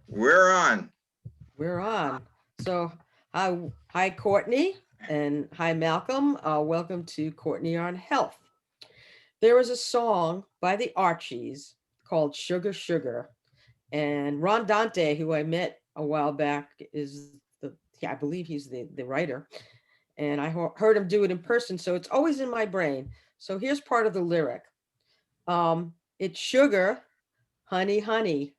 We're on. We're on. So, hi, Courtney, and hi, Malcolm. Welcome to Courtney on Health. There was a song by the Archies called Sugar Sugar, and Ron Dante, who I met a while back, is I believe he's the writer, and I heard him do it in person, so it's always in my brain. So here's part of the lyric. It's sugar, honey, honey.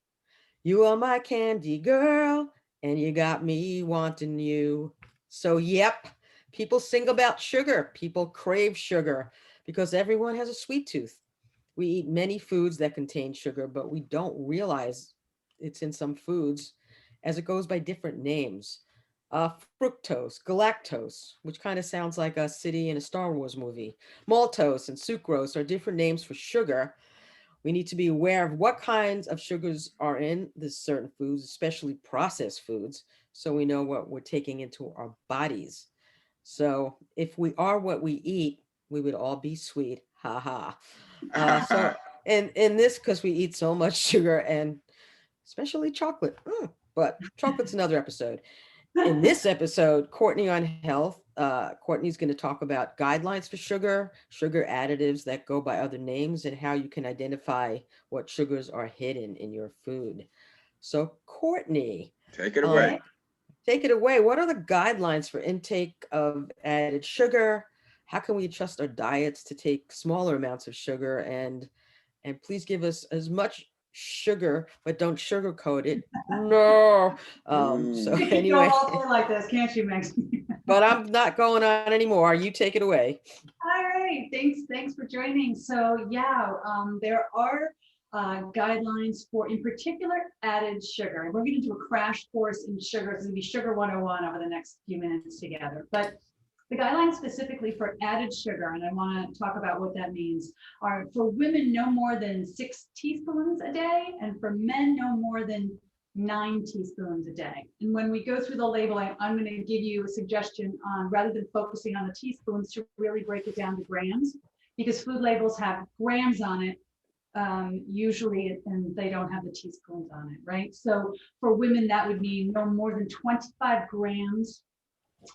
You are my candy girl, and you got me wanting you. So, yep, people sing about sugar. People crave sugar because everyone has a sweet tooth. We eat many foods that contain sugar, but we don't realize it's in some foods as it goes by different names. Fructose, galactose, which kind of sounds like a city in a Star Wars movie. Maltose and sucrose are different names for sugar. We need to be aware of what kinds of sugars are in the certain foods, especially processed foods, so we know what we're taking into our bodies. So if we are what we eat, we would all be sweet. Ha ha. So in this, because we eat so much sugar and especially chocolate. But chocolate's another episode. In this episode, Courtney on Health, Courtney's going to talk about guidelines for sugar, sugar additives that go by other names, and how you can identify what sugars are hidden in your food. So, Courtney, Take it um, away. Okay. take it away. What are the guidelines for intake of added sugar? How can we adjust our diets to take smaller amounts of sugar? And please give us as much sugar, but don't sugarcoat it. No. So Ooh. You can go anyway, all day like this, can't you, Max? but I'm not going on anymore. You take it away. All right, thanks for joining. So yeah, there are guidelines for, in particular, added sugar. And we're going to do a crash course in sugar. It's going to be Sugar 101 over the next few minutes together. But the guidelines specifically for added sugar, and I want to talk about what that means, are for women no more than 6 teaspoons a day, and for men no more than 9 teaspoons a day. And when we go through the labeling, I'm going to give you a suggestion on, rather than focusing on the teaspoons, to really break it down to grams, because food labels have grams on it usually, and they don't have the teaspoons on it, right? So for women, that would mean no more than 25 grams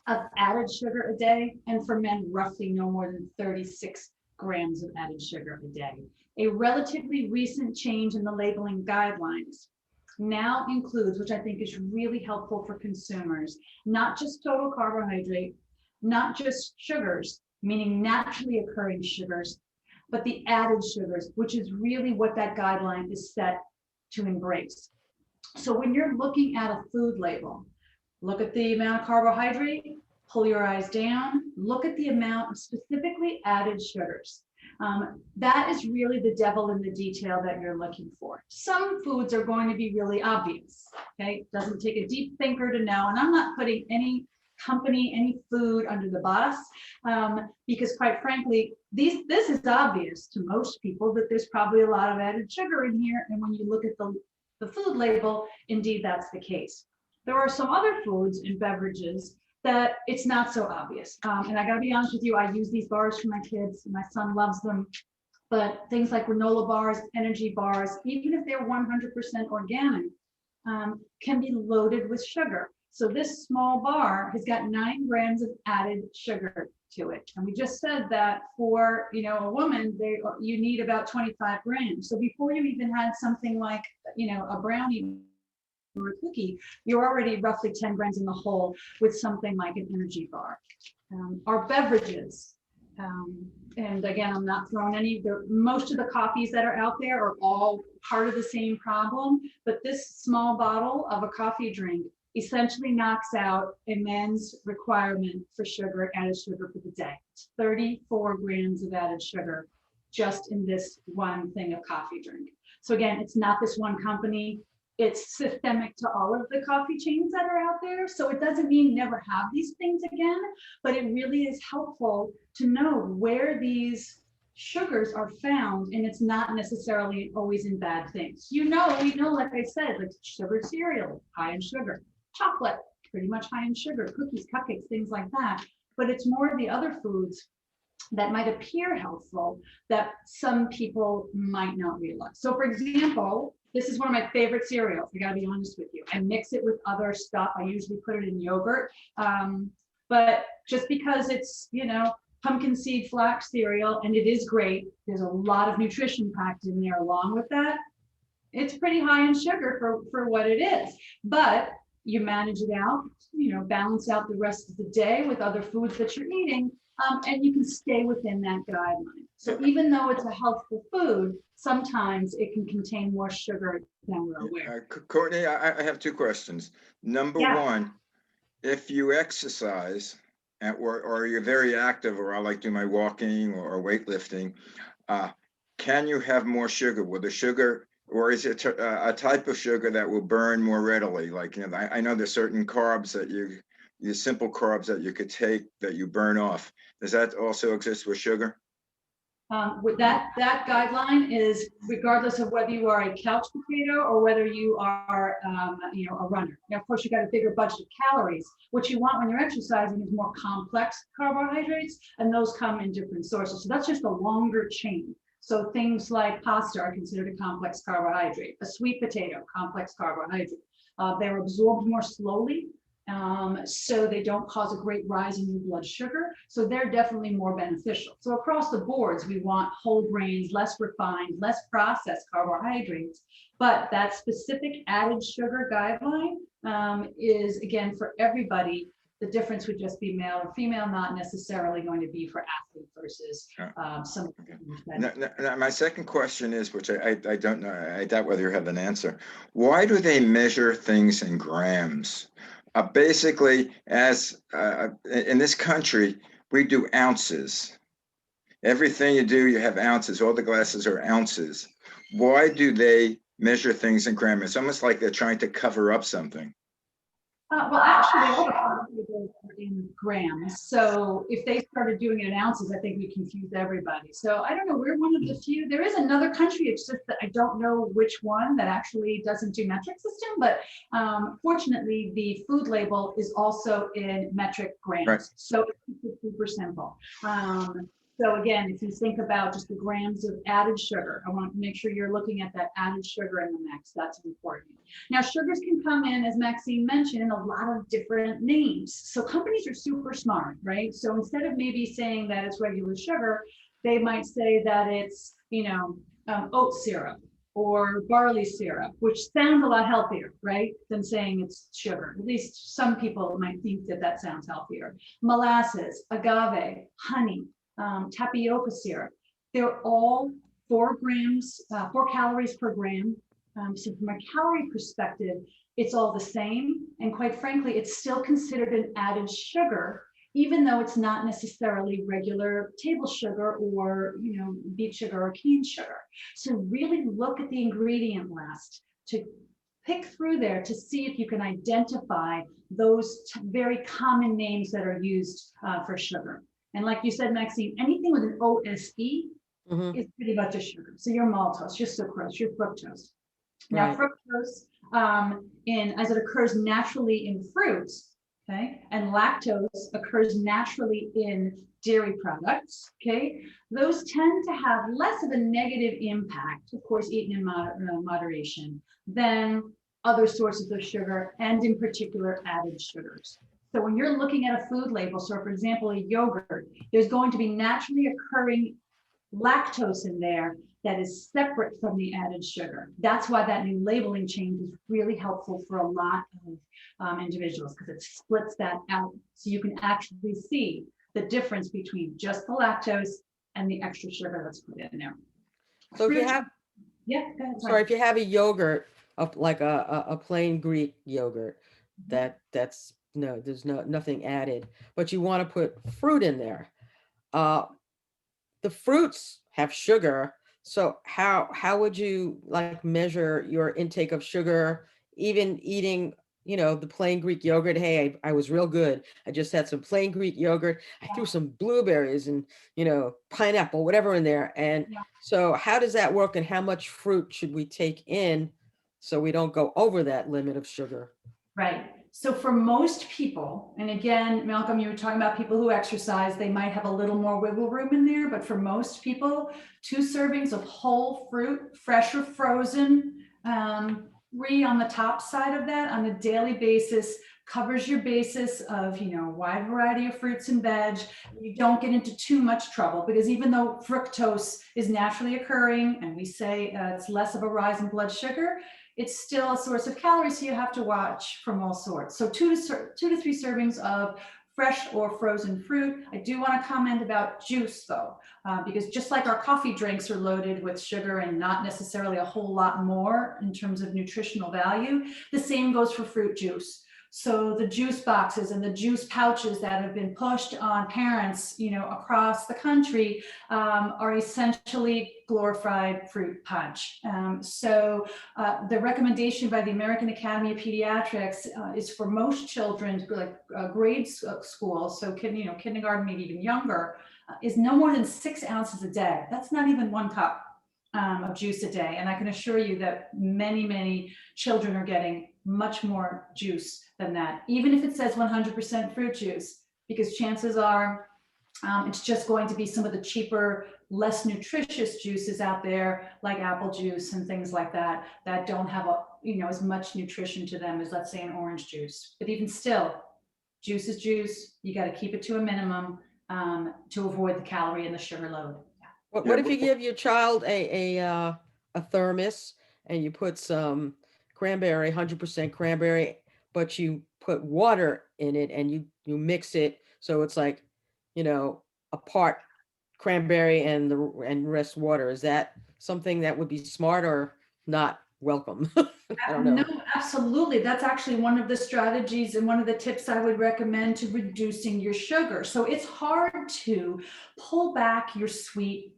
of added sugar a day, and for men, roughly no more than 36 grams of added sugar a day. A relatively recent change in the labeling guidelines now includes, which I think is really helpful for consumers, not just total carbohydrate, not just sugars, meaning naturally occurring sugars, but the added sugars, which is really what that guideline is set to embrace. So when you're looking at a food label, look at the amount of carbohydrate, pull your eyes down, look at the amount of specifically added sugars. That is really the devil in the detail that you're looking for. Some foods are going to be really obvious, okay? It doesn't take a deep thinker to know, and I'm not putting any company, any food under the bus, because quite frankly, this is obvious to most people that there's probably a lot of added sugar in here, and when you look at the food label, indeed that's the case. There are some other foods and beverages that it's not so obvious. And I gotta be honest with you, I use these bars for my kids. My son loves them. But things like granola bars, energy bars, even if they're 100% organic, can be loaded with sugar. So this small bar has got 9 grams of added sugar to it. And we just said that for a woman, you need about 25 grams. So before you even had something like a brownie or a cookie, you're already roughly 10 grams in the hole with something like an energy bar. Our beverages, and again, I'm not throwing most of the coffees that are out there are all part of the same problem, but this small bottle of a coffee drink essentially knocks out a man's requirement for sugar, added sugar for the day. It's 34 grams of added sugar just in this one thing of coffee drink. So again, it's not this one company. It's systemic to all of the coffee chains that are out there. So it doesn't mean never have these things again, but it really is helpful to know where these sugars are found, and it's not necessarily always in bad things. We know, like I said, like sugar cereal, high in sugar, chocolate, pretty much high in sugar, cookies, cupcakes, things like that. But it's more the other foods that might appear helpful that some people might not realize. So for example, This is one of my favorite cereals. I gotta be honest with you. I mix it with other stuff. I usually put it in yogurt. But just because it's, pumpkin seed flax cereal, and it is great, there's a lot of nutrition packed in there along with that. It's pretty high in sugar for what it is, but you manage it out, balance out the rest of the day with other foods that you're eating, and you can stay within that guideline. So even though it's a healthful food, sometimes it can contain more sugar than we're aware. Courtney, I have two questions. Number Yeah. one, if you exercise or you're very active, or I like do my walking or weightlifting, can you have more sugar? Will the sugar, or is it a type of sugar that will burn more readily? Like, I know there's certain carbs that you simple carbs that you could take that you burn off. Does that also exist with sugar? With that guideline is regardless of whether you are a couch potato or whether you are, a runner. Now, of course, you got a bigger budget of calories. What you want when you're exercising is more complex carbohydrates, and those come in different sources. So that's just a longer chain. So things like pasta are considered a complex carbohydrate. A sweet potato, complex carbohydrate. They're absorbed more slowly. So they don't cause a great rise in your blood sugar. So they're definitely more beneficial. So across the boards, we want whole grains, less refined, less processed carbohydrates. But that specific added sugar guideline is, again, for everybody. The difference would just be male or female, not necessarily going to be for athlete versus some. Okay. Now, my second question is, which I don't know, I doubt whether you have an answer. Why do they measure things in grams? Basically, as in this country, we do ounces. Everything you do, you have ounces. All the glasses are ounces. Why do they measure things in grams? It's almost like they're trying to cover up something. Well, actually, all the pharmaceuticals are in grams. So if they started doing it in ounces, I think we confuse everybody. So I don't know. We're one of the few. There is another country. It's just that I don't know which one that actually doesn't do metric system. But fortunately, the food label is also in metric grams. Right. So it's super simple. So again, if you think about just the grams of added sugar, I want to make sure you're looking at that added sugar in the mix. That's important. Now, sugars can come in, as Maxine mentioned, in a lot of different names. So companies are super smart, right? So instead of maybe saying that it's regular sugar, they might say that it's, oat syrup or barley syrup, which sounds a lot healthier, right, than saying it's sugar. At least some people might think that sounds healthier. Molasses, agave, honey, tapioca syrup. They're all 4 calories per gram. So from a calorie perspective, it's all the same. And quite frankly, it's still considered an added sugar, even though it's not necessarily regular table sugar or, beet sugar or cane sugar. So really look at the ingredient list to pick through there to see if you can identify those very common names that are used for sugar. And like you said, Maxine, anything with an OSE is pretty much a sugar. So your maltose, your sucrose, your fructose. Now, fructose, as it occurs naturally in fruits, okay, and lactose occurs naturally in dairy products, okay, those tend to have less of a negative impact, of course, eaten in moderation, than other sources of sugar, and in particular, added sugars. So when you're looking at a food label, so for example, a yogurt, there's going to be naturally occurring lactose in there that is separate from the added sugar. That's why that new labeling change is really helpful for a lot of individuals, because it splits that out. So you can actually see the difference between just the lactose and the extra sugar that's put in there. So if you have, go ahead, sorry, if you have a yogurt, like a plain Greek yogurt, that's no, there's nothing added, but you want to put fruit in there. The fruits have sugar, so how would you like measure your intake of sugar, even eating, the plain Greek yogurt? Hey, I was real good. I just had some plain Greek yogurt. I threw some blueberries and, pineapple, whatever in there. And so how does that work, and how much fruit should we take in so we don't go over that limit of sugar? Right. So for most people, and again, Malcolm, you were talking about people who exercise, they might have a little more wiggle room in there, but for most people, 2 servings of whole fruit, fresh or frozen, Re on the top side of that, on a daily basis, covers your basis of, wide variety of fruits and veg. You don't get into too much trouble, because even though fructose is naturally occurring, and we say it's less of a rise in blood sugar, it's still a source of calories, so you have to watch from all sorts. So 2 to 3 servings of fresh or frozen fruit. I do want to comment about juice though, because just like our coffee drinks are loaded with sugar and not necessarily a whole lot more in terms of nutritional value, the same goes for fruit juice. So the juice boxes and the juice pouches that have been pushed on parents, across the country, are essentially glorified fruit punch. The recommendation by the American Academy of Pediatrics is for most children, like grade school, so kindergarten, maybe even younger, is no more than 6 ounces a day. That's not even 1 cup of juice a day. And I can assure you that many, many children are getting much more juice than that, even if it says 100% fruit juice, because chances are it's just going to be some of the cheaper, less nutritious juices out there, like apple juice and things like that, that don't have as much nutrition to them as, let's say, an orange juice. But even still, juice is juice. You got to keep it to a minimum to avoid the calorie and the sugar load. What if you give your child a thermos and you put some cranberry, 100% cranberry, but you put water in it and you mix it so it's like, a part cranberry and the rest water? Is that something that would be smart or not welcome? I don't know. No, absolutely. That's actually one of the strategies and one of the tips I would recommend to reducing your sugar. So it's hard to pull back your sweet,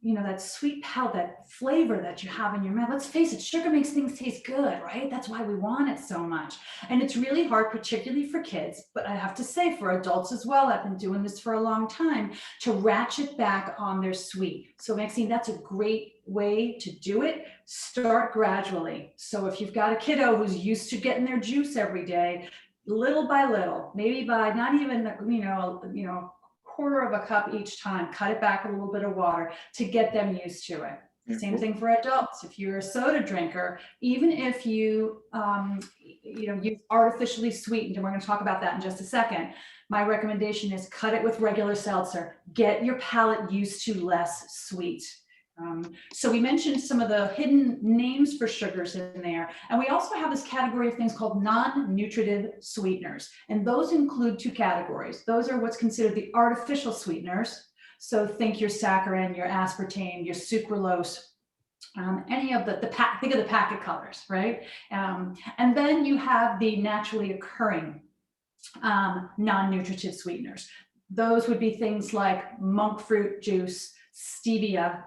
that sweet palate, that flavor that you have in your mouth. Let's face it, sugar makes things taste good, right? That's why we want it so much. And it's really hard, particularly for kids, but I have to say for adults as well, I've been doing this for a long time, to ratchet back on their sweet. So Maxine, that's a great way to do it. Start gradually. So if you've got a kiddo who's used to getting their juice every day, little by little, maybe by not even, quarter of a cup each time, cut it back a little bit of water to get them used to it. Same thing for adults. If you're a soda drinker, even if you, use artificially sweetened, and we're going to talk about that in just a second, my recommendation is cut it with regular seltzer. Get your palate used to less sweet. So we mentioned some of the hidden names for sugars in there. And we also have this category of things called non-nutritive sweeteners. And those include 2 categories. Those are what's considered the artificial sweeteners. So think your saccharin, your aspartame, your sucralose, any of think of the packet colors, right? And then you have the naturally occurring non-nutritive sweeteners. Those would be things like monk fruit juice, stevia.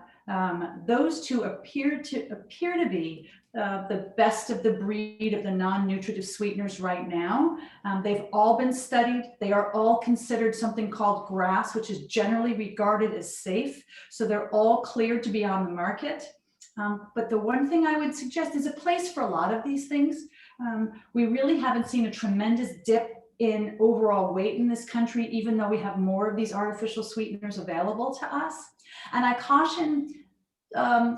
Those 2 appear to be the best of the breed of the non-nutritive sweeteners right now. They've all been studied. They are all considered something called GRAS, which is generally regarded as safe. So they're all cleared to be on the market. But the one thing I would suggest is a place for a lot of these things. We really haven't seen a tremendous dip in overall weight in this country, even though we have more of these artificial sweeteners available to us. And I caution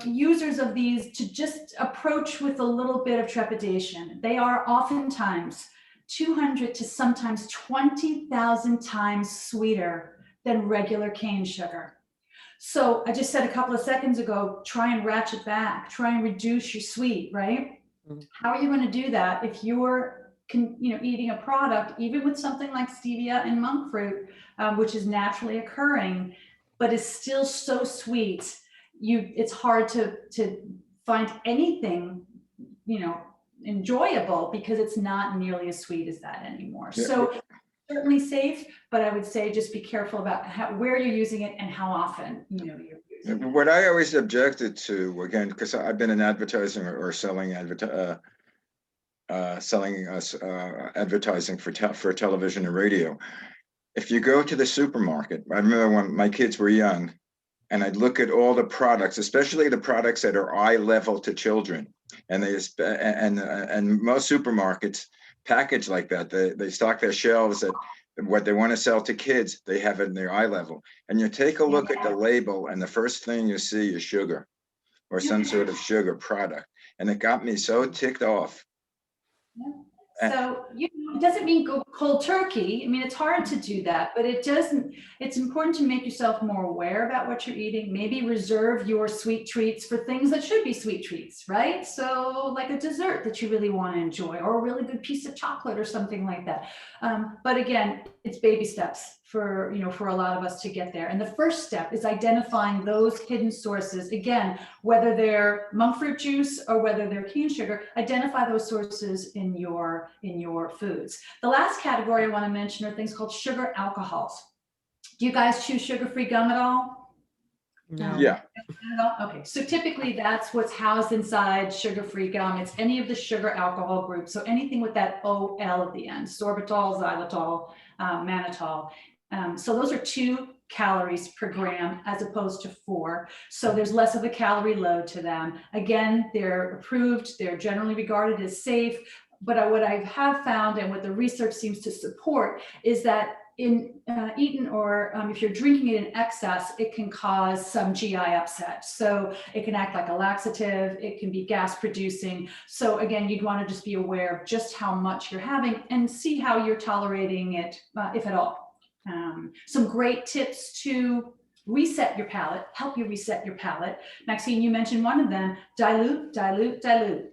users of these to just approach with a little bit of trepidation. They are oftentimes 200 to sometimes 20,000 times sweeter than regular cane sugar. So I just said a couple of seconds ago, try and ratchet back, try and reduce your sweet, right? Mm-hmm. How are you going to do that if you're eating a product, even with something like stevia and monk fruit, which is naturally occurring, but is still so sweet, it's hard to find anything, enjoyable, because it's not nearly as sweet as that anymore. Yeah. So certainly safe, but I would say just be careful about where you're using it and how often, you're using it. What I always objected to, again, because I've been in advertising or selling advertising for television and radio. If you go to the supermarket, I remember when my kids were young, and I'd look at all the products, especially the products that are eye level to children, and most supermarkets package like that. They stock their shelves at what they want to sell to kids. They have it in their eye level, and you take a look at the label, and the first thing you see is sugar, or some sort of sugar product. and it got me so ticked off. So, it doesn't mean go cold turkey. I mean, it's hard to do that, but it's important to make yourself more aware about what you're eating. Maybe reserve your sweet treats for things that should be sweet treats, right? So like a dessert that you really want to enjoy, or a really good piece of chocolate or something like that. But again, it's baby steps for a lot of us to get there. And the first step is identifying those hidden sources. Again, whether they're monk fruit juice or whether they're cane sugar, identify those sources in your foods. The last category I want to mention are things called sugar alcohols. Do you guys chew sugar-free gum at all? No. Yeah. Okay, so typically that's what's housed inside sugar-free gum. It's any of the sugar alcohol groups. So anything with that OL at the end, sorbitol, xylitol, mannitol. So those are 2 calories per gram as opposed to 4. So there's less of a calorie load to them. Again, they're approved. They're generally regarded as safe. But what I have found, and what the research seems to support, is that in eaten or if you're drinking it in excess, it can cause some GI upset. So it can act like a laxative. It can be gas producing. So again, you'd want to just be aware of just how much you're having and see how you're tolerating it, if at all. Some great tips to reset your palate, help you reset your palate. Maxine, you mentioned one of them: dilute, dilute, dilute.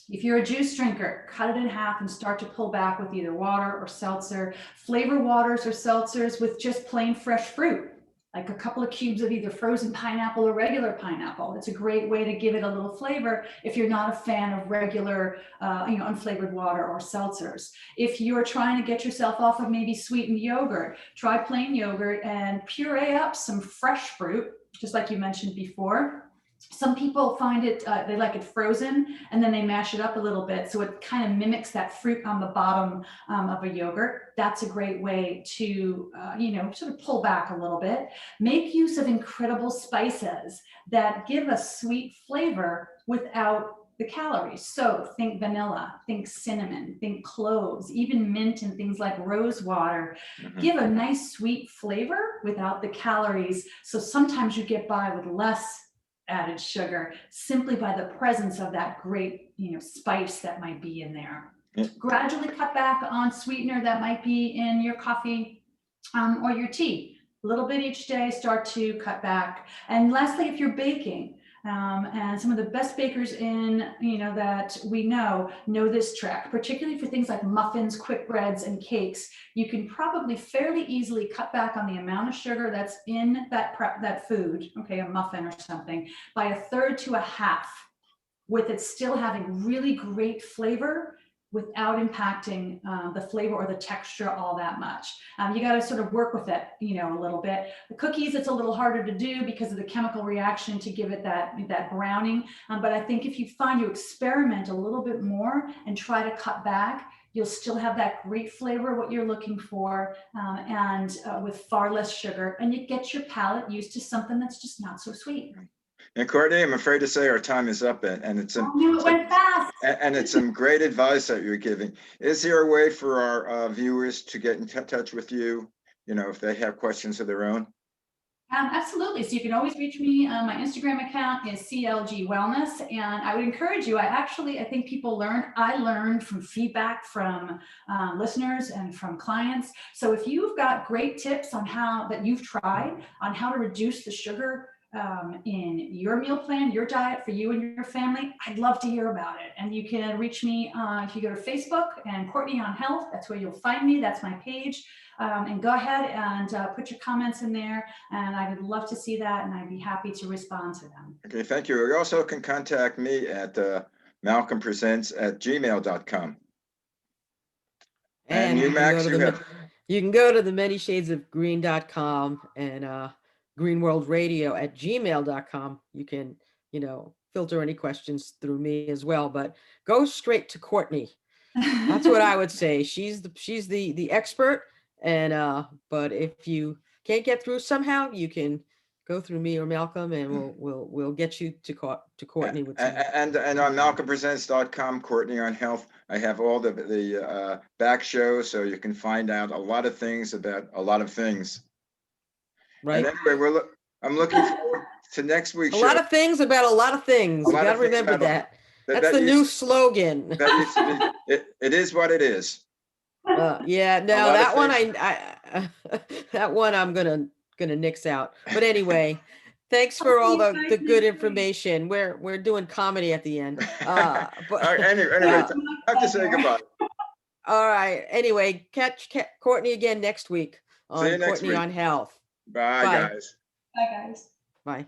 If you're a juice drinker, cut it in half and start to pull back with either water or seltzer. Flavor waters or seltzers with just plain fresh fruit, like a couple of cubes of either frozen pineapple or regular pineapple. It's a great way to give it a little flavor if you're not a fan of regular, unflavored water or seltzers. If you're trying to get yourself off of maybe sweetened yogurt, try plain yogurt and puree up some fresh fruit, just like you mentioned before. Some people find it, they like it frozen, and then they mash it up a little bit, so it kind of mimics that fruit on the bottom of a yogurt. That's a great way to, sort of pull back a little bit. Make use of incredible spices that give a sweet flavor without the calories. So think vanilla, think cinnamon, think cloves, even mint and things like rose water. Give a nice sweet flavor without the calories. So sometimes you get by with less added sugar simply by the presence of that great, spice that might be in there. Yeah. Gradually cut back on sweetener that might be in your coffee or your tea. A little bit each day, start to cut back. And lastly, if you're baking, and some of the best bakers that we know this trick, particularly for things like muffins, quick breads, and cakes. You can probably fairly easily cut back on the amount of sugar that's in that food, okay, a muffin or something, by 1/3 to 1/2, with it still having really great flavor without impacting the flavor or the texture all that much. You got to sort of work with it, a little bit. The cookies, it's a little harder to do because of the chemical reaction to give it that browning. But I think if you find you experiment a little bit more and try to cut back, you'll still have that great flavor, what you're looking for, and with far less sugar. And you get your palate used to something that's just not so sweet. And Courtney, I'm afraid to say our time is up, and it's It went fast. and it's some great advice that you're giving. Is there a way for our viewers to get in touch with you, if they have questions of their own? Absolutely. So you can always reach me. My Instagram account is CLG Wellness, and I would encourage you. I think people learn. I learned from feedback from listeners and from clients. So if you've got great tips on that you've tried on how to reduce the sugar in your meal plan, your diet for you and your family, I'd love to hear about it. And you can reach me if you go to Facebook and Courtney on Health. That's where you'll find me. That's my page. And go ahead and put your comments in there. And I would love to see that. And I'd be happy to respond to them. Okay, thank you. You also can contact me at malcolmpresents@gmail.com. And you, Max, you can go to the manyshadesofgreen.com and greenworldradio@gmail.com. You can, filter any questions through me as well, but go straight to Courtney. That's what I would say. She's the expert. And but if you can't get through somehow, you can go through me or Malcolm, and we'll get you to Courtney with some. And on malcolmpresents.com, Courtney on Health, I have all the back shows, so you can find out a lot of things about a lot of things. Right. And anyway, I'm looking forward to next week's show. A lot of things about a lot of things. You got to remember that. That's that the new used- slogan. that used to be, it is what it is. Yeah, no, lot of that one things- that one I'm gonna nix out. But anyway, thanks for I'll all see you the guys good next week. information. We're doing comedy at the end. But All right, anyway, uh, I have to say goodbye. all right. Anyway, catch Courtney again next week See you on next Courtney week. on Health. Bye, Bye. guys. Bye, guys. Bye.